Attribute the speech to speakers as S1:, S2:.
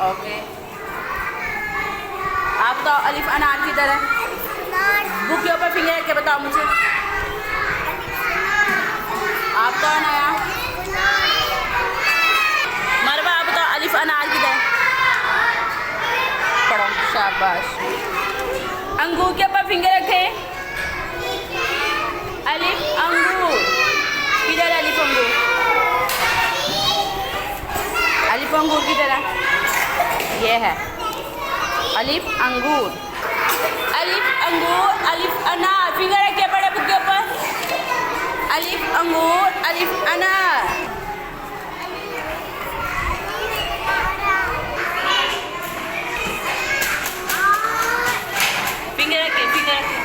S1: Okay. आप बताओ अलिफ अनार किधर है? बुक के ऊपर फिंगर रख के बताओ मुझे। आप कौन है यहाँ? मरवा, आप बताओ अलिफ अनार किधर है? पढ़ो, शाबाश। अंगूर के ऊपर फिंगर रखे। अलिफ अंगूर किधर है? अलिफ अंगूर, अलिफ अंगूर किधर है? ये है अलिफ अंगूर। अलिफ अंगूर, अलिफ अनार, फिंगर रखे पड़े बुक के ऊपर। अलिफ अंगूर, अलिफ अनार। फिंगर रखे, फिंगर रखे।